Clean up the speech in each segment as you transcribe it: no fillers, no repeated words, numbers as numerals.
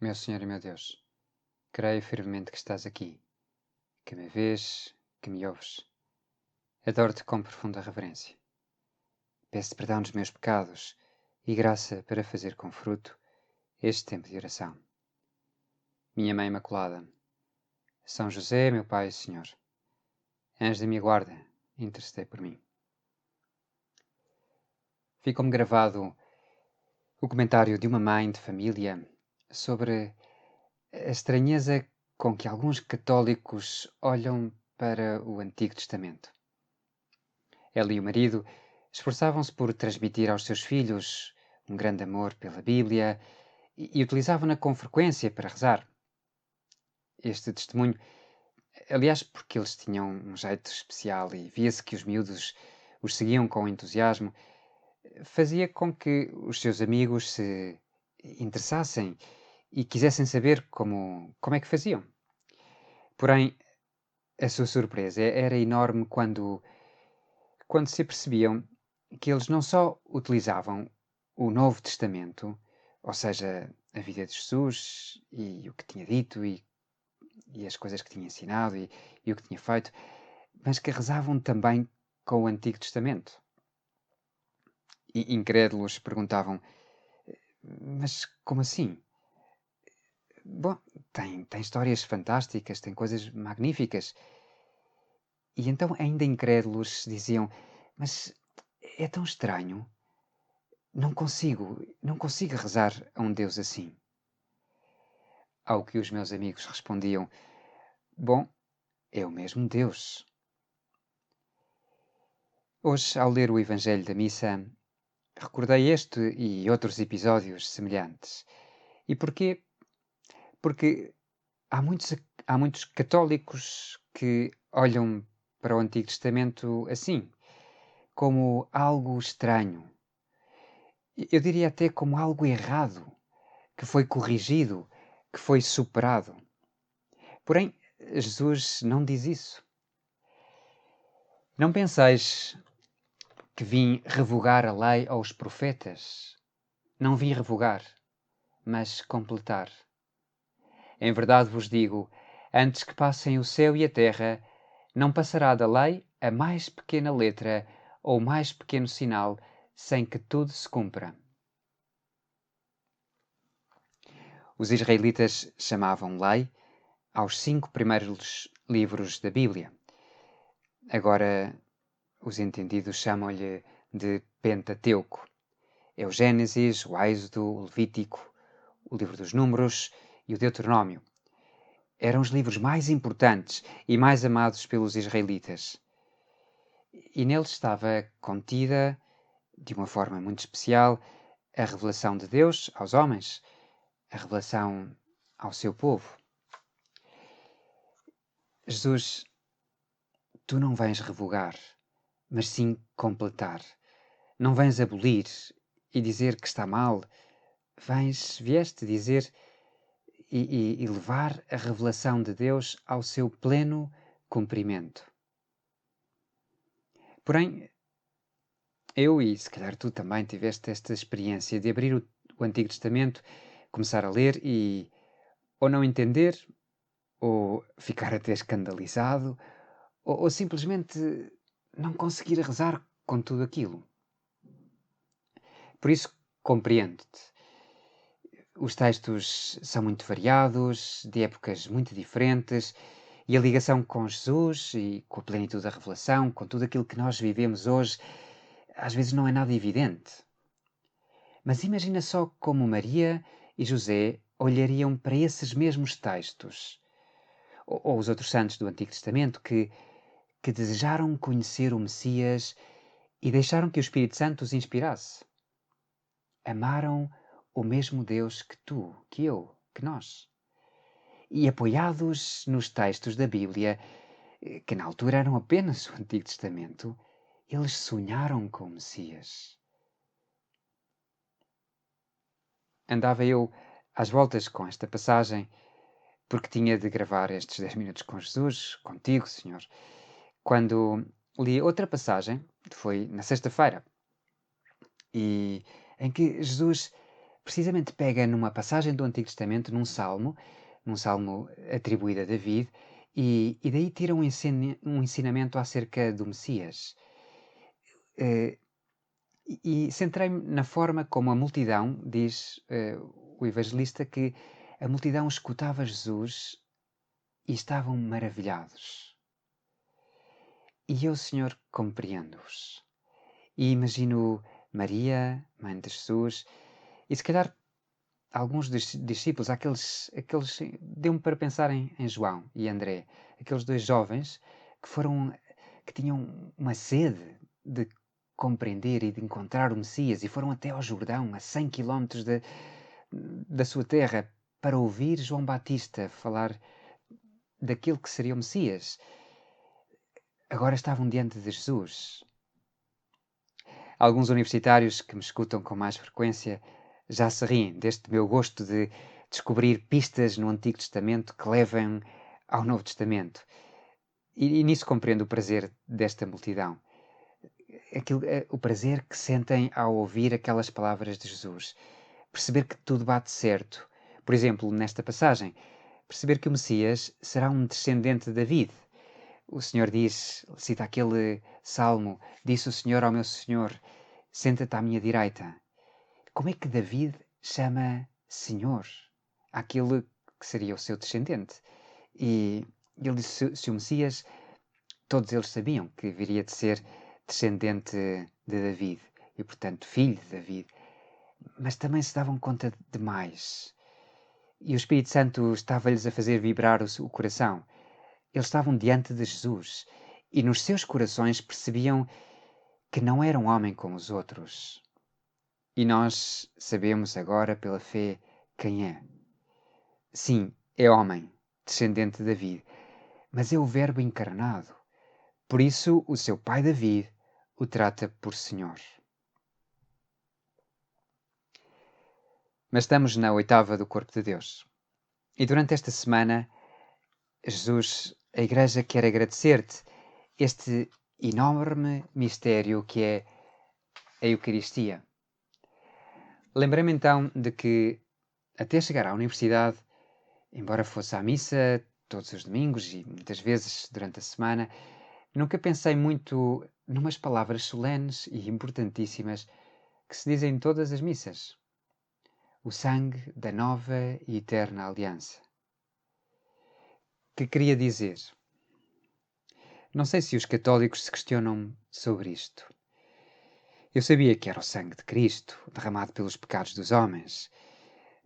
Meu Senhor e meu Deus, creio firmemente que estás aqui, que me vês, que me ouves. Adoro-te com profunda reverência. Peço-te perdão dos meus pecados e graça para fazer com fruto este tempo de oração. Minha Mãe Imaculada, São José, meu Pai e Senhor, anjo da minha guarda, intercedei por mim. Ficou-me gravado o comentário de uma mãe de família sobre a estranheza com que alguns católicos olham para o Antigo Testamento. Ela e o marido esforçavam-se por transmitir aos seus filhos um grande amor pela Bíblia e utilizavam-na com frequência para rezar. Este testemunho, aliás, porque eles tinham um jeito especial e via-se que os miúdos os seguiam com entusiasmo, fazia com que os seus amigos se interessassem e quisessem saber como é que faziam. Porém, a sua surpresa era enorme quando se percebiam que eles não só utilizavam o Novo Testamento, ou seja, a vida de Jesus e o que tinha dito e as coisas que tinha ensinado e o que tinha feito, mas que rezavam também com o Antigo Testamento. E incrédulos perguntavam: Mas como assim? Bom, tem histórias fantásticas, tem coisas magníficas. E então, ainda incrédulos, diziam: Mas é tão estranho. Não consigo rezar a um Deus assim. Ao que os meus amigos respondiam: Bom, é o mesmo Deus. Hoje, ao ler o Evangelho da Missa, recordei este e outros episódios semelhantes. E porquê? Porque há muitos católicos que olham para o Antigo Testamento assim, como algo estranho. Eu diria até como algo errado, que foi corrigido, que foi superado. Porém, Jesus não diz isso. Não penseis que vim revogar a lei aos profetas. Não vim revogar, mas completar. Em verdade vos digo, antes que passem o céu e a terra, não passará da lei a mais pequena letra ou mais pequeno sinal, sem que tudo se cumpra. Os israelitas chamavam lei aos 5 primeiros livros da Bíblia. Agora, os entendidos chamam-lhe de Pentateuco. É o Gênesis, o Êxodo, o Levítico, o livro dos Números e o Deuteronômio. Eram os livros mais importantes e mais amados pelos israelitas. E neles estava contida, de uma forma muito especial, a revelação de Deus aos homens, a revelação ao seu povo. Jesus, tu não vens revogar, mas sim completar. Não vens abolir e dizer que está mal. Vieste dizer e levar a revelação de Deus ao seu pleno cumprimento. Porém, eu e se calhar tu também tiveste esta experiência de abrir o Antigo Testamento, começar a ler e ou não entender, ou ficar até escandalizado, ou simplesmente não conseguir rezar com tudo aquilo. Por isso, compreendo-te. Os textos são muito variados, de épocas muito diferentes, e a ligação com Jesus e com a plenitude da revelação, com tudo aquilo que nós vivemos hoje, às vezes não é nada evidente. Mas imagina só como Maria e José olhariam para esses mesmos textos, ou os outros santos do Antigo Testamento que desejaram conhecer o Messias e deixaram que o Espírito Santo os inspirasse. Amaram o mesmo Deus que tu, que eu, que nós. E apoiados nos textos da Bíblia, que na altura eram apenas o Antigo Testamento, eles sonharam com o Messias. Andava eu às voltas com esta passagem, porque tinha de gravar estes 10 minutos com Jesus, contigo, Senhor, quando li outra passagem, foi na sexta-feira, e em que Jesus precisamente pega numa passagem do Antigo Testamento, num salmo atribuído a David, e daí tira um ensinamento acerca do Messias. Eh, e centrei-me na forma como a multidão, diz o evangelista, que a multidão escutava Jesus e estavam maravilhados. E eu, Senhor, compreendo-os. E imagino Maria, mãe de Jesus, e se calhar alguns dos discípulos, aqueles deu-me para pensar em João e André, aqueles dois jovens que tinham uma sede de compreender e de encontrar o Messias e foram até ao Jordão, a 100 quilómetros da sua terra, para ouvir João Batista falar daquele que seria o Messias. Agora estavam diante de Jesus. Alguns universitários que me escutam com mais frequência já se riem deste meu gosto de descobrir pistas no Antigo Testamento que levam ao Novo Testamento. E nisso compreendo o prazer desta multidão. O prazer que sentem ao ouvir aquelas palavras de Jesus. Perceber que tudo bate certo. Por exemplo, nesta passagem, perceber que o Messias será um descendente de David. O Senhor diz, cita aquele salmo, disse o Senhor ao meu Senhor, senta-te à minha direita. Como é que David chama Senhor aquele que seria o seu descendente? E ele disse, se o Messias, todos eles sabiam que viria de ser descendente de David e, portanto, filho de David, mas também se davam conta de mais. E o Espírito Santo estava-lhes a fazer vibrar o coração. Eles estavam diante de Jesus e nos seus corações percebiam que não era um homem como os outros. E nós sabemos agora, pela fé, quem é. Sim, é homem, descendente de David, mas é o Verbo encarnado. Por isso, o seu pai David o trata por Senhor. Mas estamos na oitava do Corpo de Deus. E durante esta semana, Jesus, a Igreja quer agradecer-te este enorme mistério que é a Eucaristia. Lembrei-me então de que, até chegar à universidade, embora fosse à missa todos os domingos e muitas vezes durante a semana, nunca pensei muito numas palavras solenes e importantíssimas que se dizem em todas as missas. O sangue da nova e eterna aliança. Que queria dizer? Não sei se os católicos se questionam sobre isto. Eu sabia que era o sangue de Cristo, derramado pelos pecados dos homens,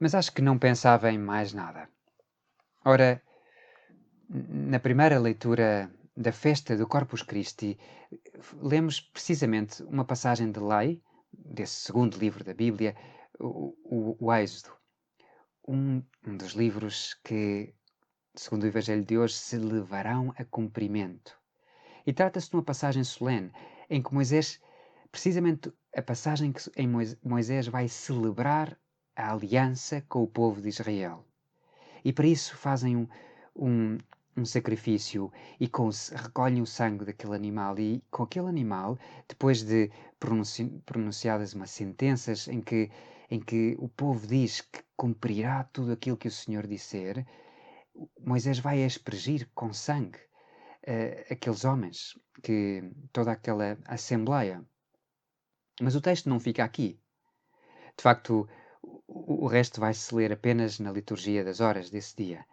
mas acho que não pensava em mais nada. Ora, na primeira leitura da festa do Corpus Christi, lemos precisamente uma passagem de lei, desse segundo livro da Bíblia, o Êxodo. Um dos livros que, segundo o Evangelho de hoje, se levarão a cumprimento. E trata-se de uma passagem solene, em que Moisés, precisamente a passagem em Moisés vai celebrar a aliança com o povo de Israel. E para isso fazem um sacrifício e recolhem o sangue daquele animal. E com aquele animal, depois de pronunciadas umas sentenças em que o povo diz que cumprirá tudo aquilo que o Senhor disser, Moisés vai aspergir com sangue aqueles homens, toda aquela assembleia. Mas o texto não fica aqui. De facto, o resto vai-se ler apenas na liturgia das horas desse dia.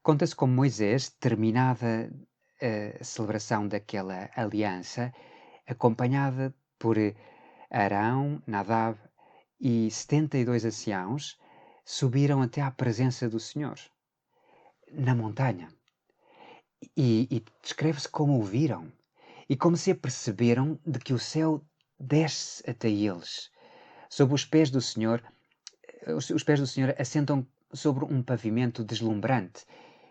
Conta-se como Moisés, terminada a celebração daquela aliança, acompanhada por Arão, Nadab e 72 anciãos, subiram até à presença do Senhor, na montanha. E descreve-se como o viram e como se aperceberam de que o céu desce até eles. Sob os pés do Senhor, os pés do Senhor assentam sobre um pavimento deslumbrante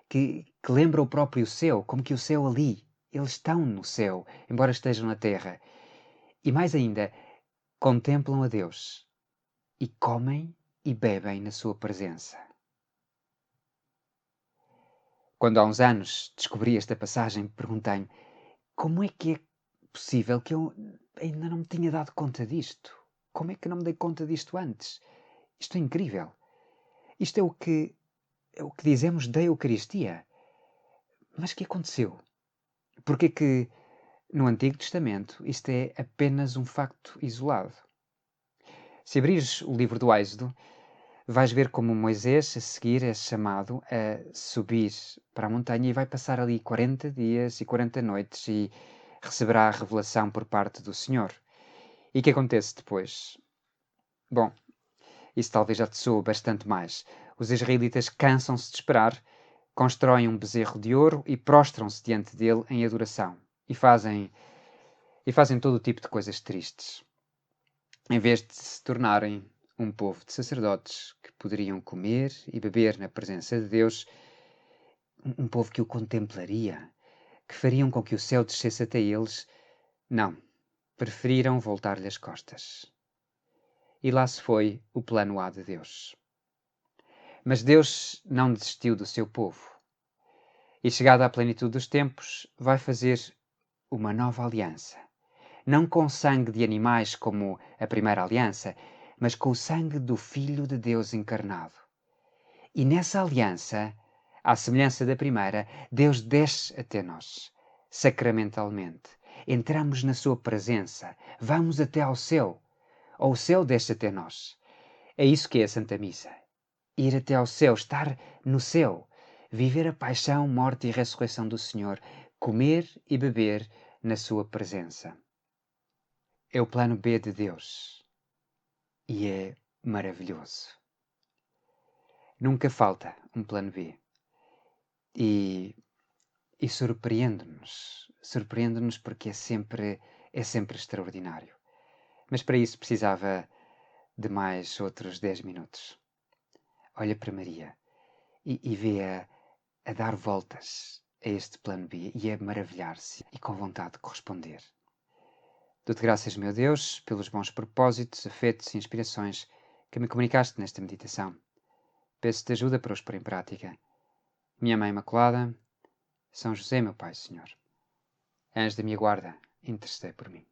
que lembra o próprio céu, como que o céu ali, eles estão no céu, embora estejam na terra. E mais ainda, contemplam a Deus e comem e bebem na sua presença. Quando há uns anos descobri esta passagem, perguntei-me como é que é possível que eu ainda não me tinha dado conta disto? Como é que não me dei conta disto antes? Isto é incrível. Isto é o que dizemos da Eucaristia. Mas o que aconteceu? Porque é que no Antigo Testamento isto é apenas um facto isolado? Se abrires o livro do Êxodo, vais ver como Moisés, a seguir, é chamado a subir para a montanha e vai passar ali 40 dias e 40 noites e receberá a revelação por parte do Senhor. E o que acontece depois? Bom, isso talvez já te soe bastante mais. Os israelitas cansam-se de esperar, constroem um bezerro de ouro e prostram-se diante dele em adoração. E fazem todo o tipo de coisas tristes. Em vez de se tornarem um povo de sacerdotes que poderiam comer e beber na presença de Deus, um povo que o contemplaria, que fariam com que o céu descesse até eles, não, preferiram voltar-lhe as costas. E lá se foi o plano A de Deus. Mas Deus não desistiu do seu povo. E chegada à plenitude dos tempos, vai fazer uma nova aliança. Não com sangue de animais como a primeira aliança, mas com o sangue do Filho de Deus encarnado. E nessa aliança, à semelhança da primeira, Deus desce até nós, sacramentalmente. Entramos na sua presença, vamos até ao céu, ou o céu desce até nós. É isso que é a Santa Missa. Ir até ao céu, estar no céu, viver a paixão, morte e ressurreição do Senhor, comer e beber na sua presença. É o plano B de Deus e é maravilhoso. Nunca falta um plano B. E surpreende-nos porque é sempre extraordinário. Mas para isso precisava de mais outros 10 minutos. Olha para Maria e vê-a a dar voltas a este plano B e a maravilhar-se e com vontade de corresponder. Dou-te graças, meu Deus, pelos bons propósitos, afetos e inspirações que me comunicaste nesta meditação. Peço-te ajuda para os pôr em prática. Minha Mãe Imaculada, São José, meu Pai, Senhor, anjo da minha guarda, intercedei por mim.